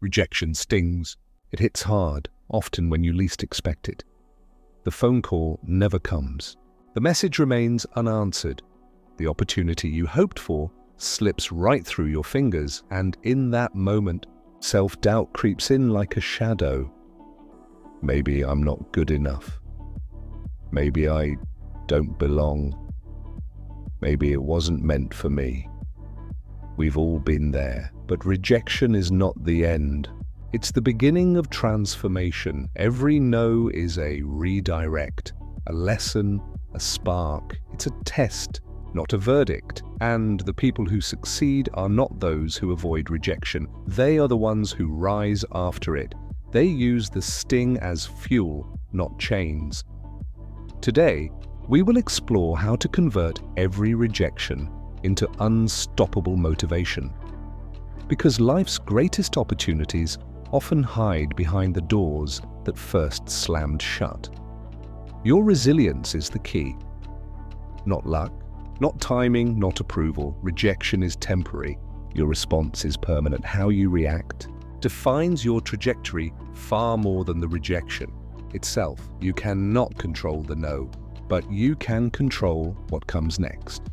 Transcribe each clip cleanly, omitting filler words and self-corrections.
Rejection stings. It hits hard, often when you least expect it. The phone call never comes. The message remains unanswered. The opportunity you hoped for slips right through your fingers, and in that moment, self-doubt creeps in like a shadow. Maybe I'm not good enough. Maybe I don't belong. Maybe it wasn't meant for me. We've all been there, but rejection is not the end. It's the beginning of transformation. Every no is a redirect, a lesson, a spark. It's a test, not a verdict. And the people who succeed are not those who avoid rejection. They are the ones who rise after it. They use the sting as fuel, not chains. Today, we will explore how to convert every rejection into unstoppable motivation. Because life's greatest opportunities often hide behind the doors that first slammed shut. Your resilience is the key. Not luck, not timing, not approval. Rejection is temporary. Your response is permanent. How you react defines your trajectory far more than the rejection itself. You cannot control the no, but you can control what comes next.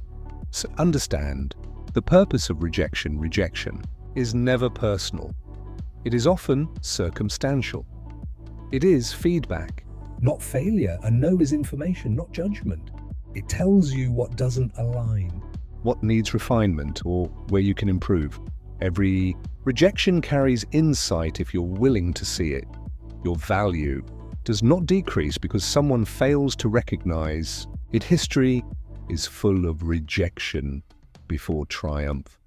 So understand, the purpose of rejection is never personal. It is often circumstantial. It is feedback, not failure. A no is information, not judgment. It tells you what doesn't align, what needs refinement, or where you can improve. Every rejection carries insight if you're willing to see it. Your value does not decrease because someone fails to recognize it. History is full of rejection before triumph.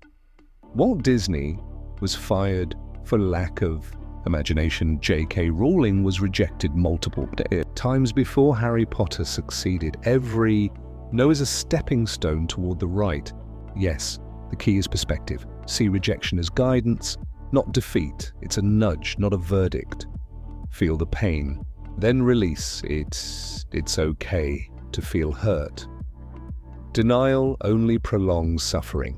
Walt Disney was fired for lack of imagination. J.K. Rowling was rejected multiple times before Harry Potter succeeded. Every no is a stepping stone toward the right. Yes, the key is perspective. See rejection as guidance, not defeat. It's a nudge, not a verdict. Feel the pain, then release. It's okay to feel hurt. Denial only prolongs suffering.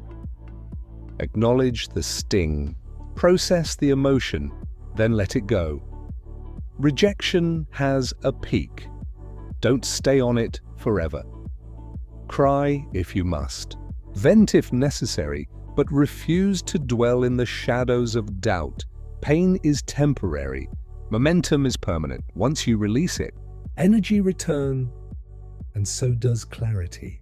Acknowledge the sting, process the emotion, then let it go. Rejection has a peak. Don't stay on it forever. Cry if you must. Vent if necessary, but refuse to dwell in the shadows of doubt. Pain is temporary. Momentum is permanent. Once you release it, energy returns, and so does clarity.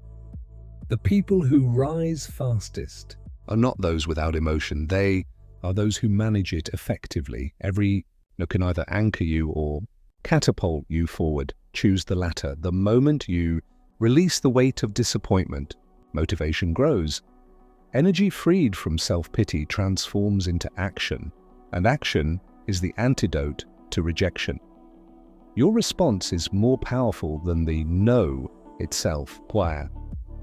The people who rise fastest are not those without emotion. They are those who manage it effectively. Every no can either anchor you or catapult you forward. Choose the latter. The moment you release the weight of disappointment, motivation grows. Energy freed from self-pity transforms into action, and action is the antidote to rejection. Your response is more powerful than the no itself. Why?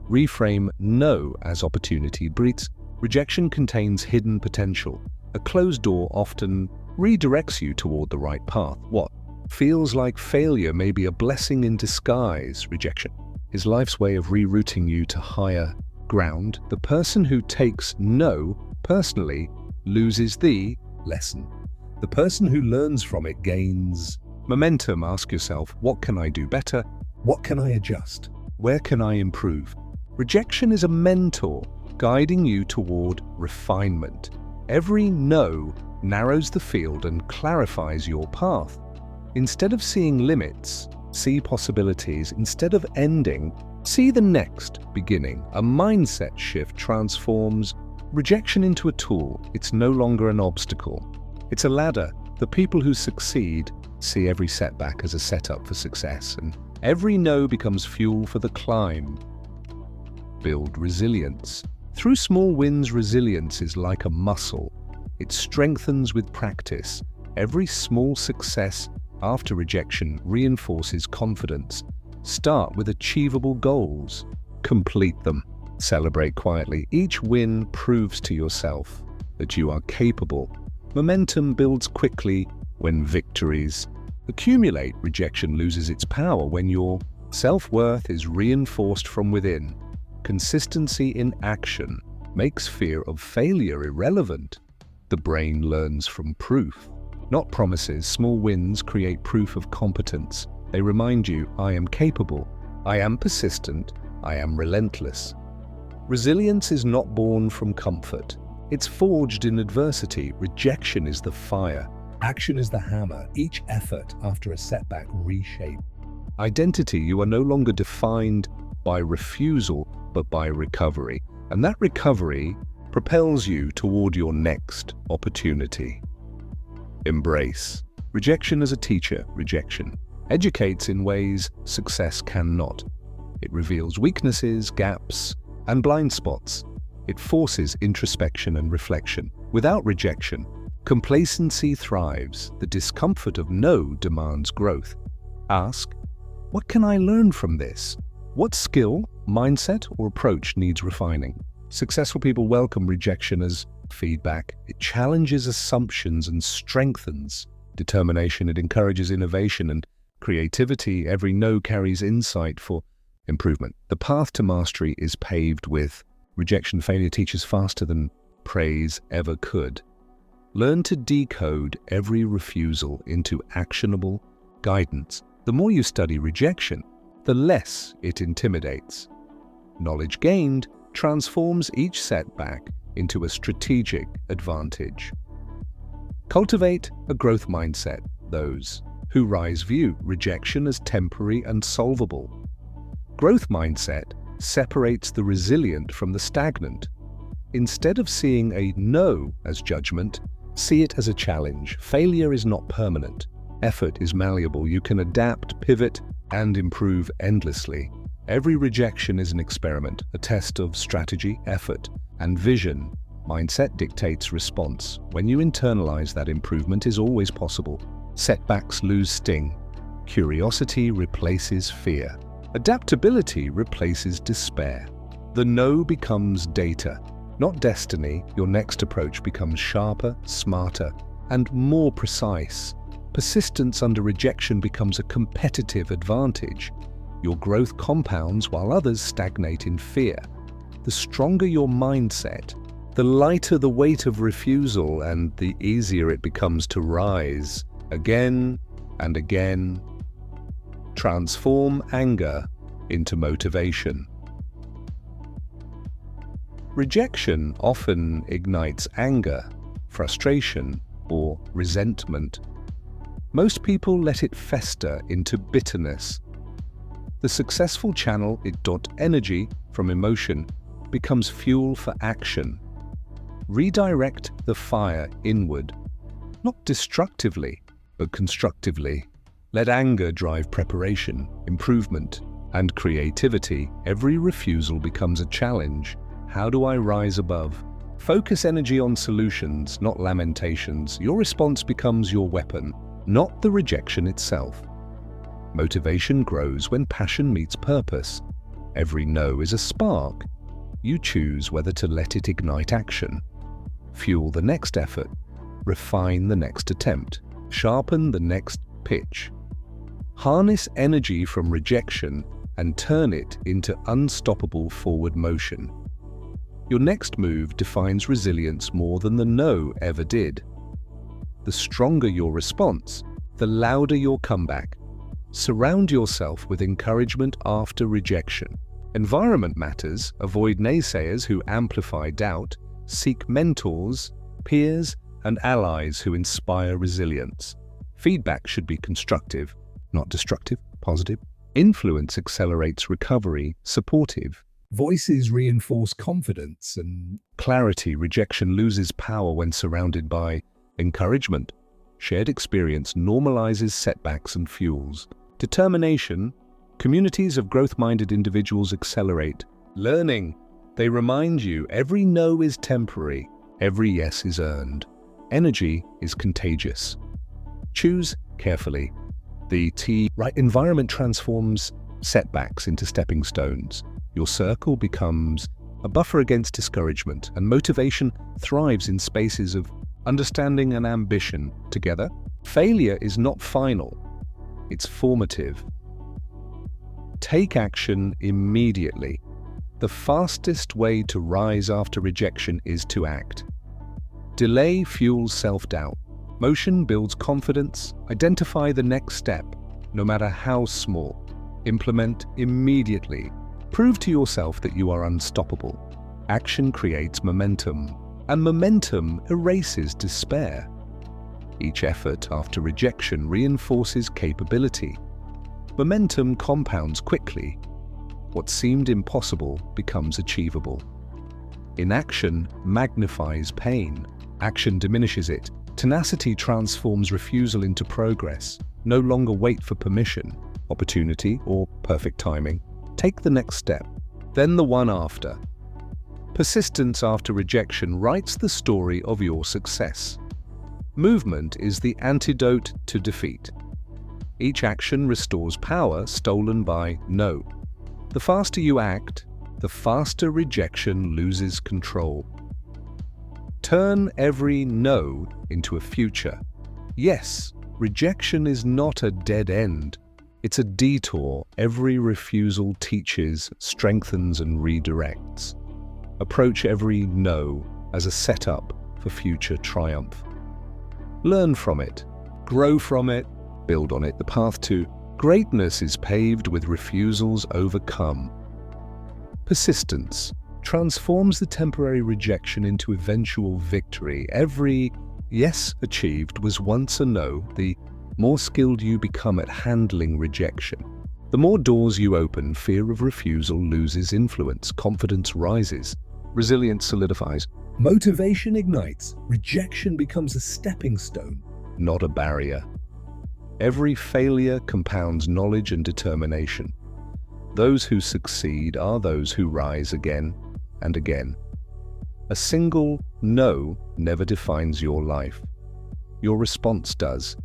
Reframe no as opportunity. Breeds. Rejection contains hidden potential. A closed door often redirects you toward the right path. What feels like failure may be a blessing in disguise. Rejection is life's way of rerouting you to higher ground. The person who takes no personally loses the lesson. The person who learns from it gains momentum. Ask yourself, what can I do better? What can I adjust? Where can I improve? Rejection is a mentor guiding you toward refinement. Every no narrows the field and clarifies your path. Instead of seeing limits, see possibilities. Instead of ending, see the next beginning. A mindset shift transforms rejection into a tool. It's no longer an obstacle. It's a ladder. The people who succeed see every setback as a setup for success, and every no becomes fuel for the climb. Build resilience. Through small wins, resilience is like a muscle. It strengthens with practice. Every small success after rejection reinforces confidence. Start with achievable goals. Complete them. Celebrate quietly. Each win proves to yourself that you are capable. Momentum builds quickly when victories accumulate. Rejection loses its power when your self-worth is reinforced from within. Consistency in action makes fear of failure irrelevant. The brain learns from proof, not promises. Small wins create proof of competence. They remind you, I am capable, I am persistent, I am relentless. Resilience is not born from comfort. It's forged in adversity. Rejection is the fire. Action is the hammer. Each effort after a setback reshapes identity. You are no longer defined by refusal, but by recovery. And that recovery propels you toward your next opportunity. Embrace. Rejection as a teacher. Rejection educates in ways success cannot. It reveals weaknesses, gaps, and blind spots. It forces introspection and reflection. Without rejection, complacency thrives. The discomfort of no demands growth. Ask, what can I learn from this? What skill, mindset, or approach needs refining? Successful people welcome rejection as feedback. It challenges assumptions and strengthens determination. It encourages innovation and creativity. Every no carries insight for improvement. The path to mastery is paved with rejection. Failure teaches faster than praise ever could. Learn to decode every refusal into actionable guidance. The more you study rejection, the less it intimidates. Knowledge gained transforms each setback into a strategic advantage. Cultivate a growth mindset. Those who rise view rejection as temporary and solvable. Growth mindset separates the resilient from the stagnant. Instead of seeing a no as judgment, see it as a challenge. Failure is not permanent. Effort is malleable. You can adapt, pivot, and improve endlessly. Every rejection is an experiment, a test of strategy, effort, and vision. Mindset dictates response. When you internalize that improvement is always possible, setbacks lose sting. Curiosity replaces fear. Adaptability replaces despair. The no becomes data, not destiny. Your next approach becomes sharper, smarter, and more precise. Persistence under rejection becomes a competitive advantage. Your growth compounds while others stagnate in fear. The stronger your mindset, the lighter the weight of refusal, and the easier it becomes to rise again and again. Transform anger into motivation. Rejection often ignites anger, frustration, or resentment. Most people let it fester into bitterness. The successful channel energy from emotion becomes fuel for action. Redirect the fire inward, not destructively, but constructively. Let anger drive preparation, improvement, and creativity. Every refusal becomes a challenge. How do I rise above? Focus energy on solutions, not lamentations. Your response becomes your weapon, not the rejection itself. Motivation grows when passion meets purpose. Every no is a spark. You choose whether to let it ignite action. Fuel the next effort. Refine the next attempt. Sharpen the next pitch. Harness energy from rejection and turn it into unstoppable forward motion. Your next move defines resilience more than the no ever did. The stronger your response, the louder your comeback. Surround yourself with encouragement after rejection. Environment matters. Avoid naysayers who amplify doubt. Seek mentors, peers, and allies who inspire resilience. Feedback should be constructive, not destructive, positive. Influence accelerates recovery, supportive. Voices reinforce confidence and clarity. Rejection loses power when surrounded by encouragement. Shared experience normalizes setbacks and fuels determination. Communities of growth-minded individuals accelerate learning. They remind you every no is temporary, every yes is earned. Energy is contagious. Choose carefully. The right environment transforms setbacks into stepping stones. Your circle becomes a buffer against discouragement, and motivation thrives in spaces of understanding and ambition. Together, failure is not final, it's formative. Take action immediately. The fastest way to rise after rejection is to act. Delay fuels self-doubt. Motion builds confidence. Identify the next step, no matter how small. Implement immediately. Prove to yourself that you are unstoppable. Action creates momentum, and momentum erases despair. Each effort after rejection reinforces capability. Momentum compounds quickly. What seemed impossible becomes achievable. Inaction magnifies pain. Action diminishes it. Tenacity transforms refusal into progress. No longer wait for permission, opportunity, or perfect timing. Take the next step, then the one after. Persistence after rejection writes the story of your success. Movement is the antidote to defeat. Each action restores power stolen by no. The faster you act, the faster rejection loses control. Turn every no into a future. Yes, rejection is not a dead end. It's a detour. Every refusal teaches, strengthens, and redirects. Approach every no as a setup for future triumph. Learn from it, grow from it, build on it. The path to greatness is paved with refusals overcome. Persistence transforms the temporary rejection into eventual victory. Every yes achieved was once a no. The more skilled you become at handling rejection, the more doors you open. Fear of refusal loses influence, confidence rises, resilience solidifies, motivation ignites, rejection becomes a stepping stone, not a barrier. Every failure compounds knowledge and determination. Those who succeed are those who rise again and again. A single no never defines your life. Your response does.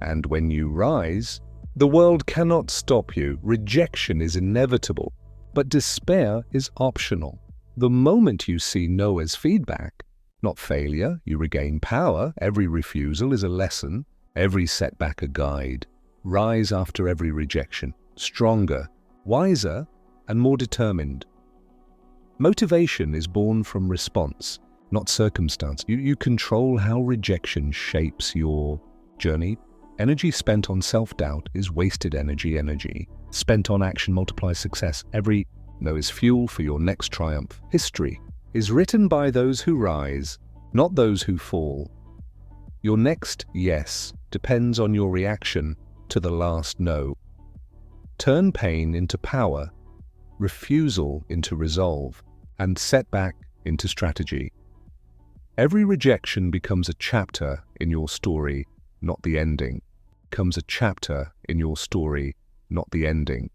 And when you rise, the world cannot stop you. Rejection is inevitable, but despair is optional. The moment you see no as feedback, not failure, you regain power. Every refusal is a lesson, every setback a guide. Rise after every rejection, stronger, wiser, and more determined. Motivation is born from response, not circumstance. You control how rejection shapes your journey. Energy spent on self-doubt is wasted energy. Energy spent on action multiplies success. Every no is fuel for your next triumph. History is written by those who rise, not those who fall. Your next yes depends on your reaction to the last no. Turn pain into power, refusal into resolve, and setback into strategy. Every rejection becomes a chapter in your story, not the ending. Becomes a chapter in your story, not the ending.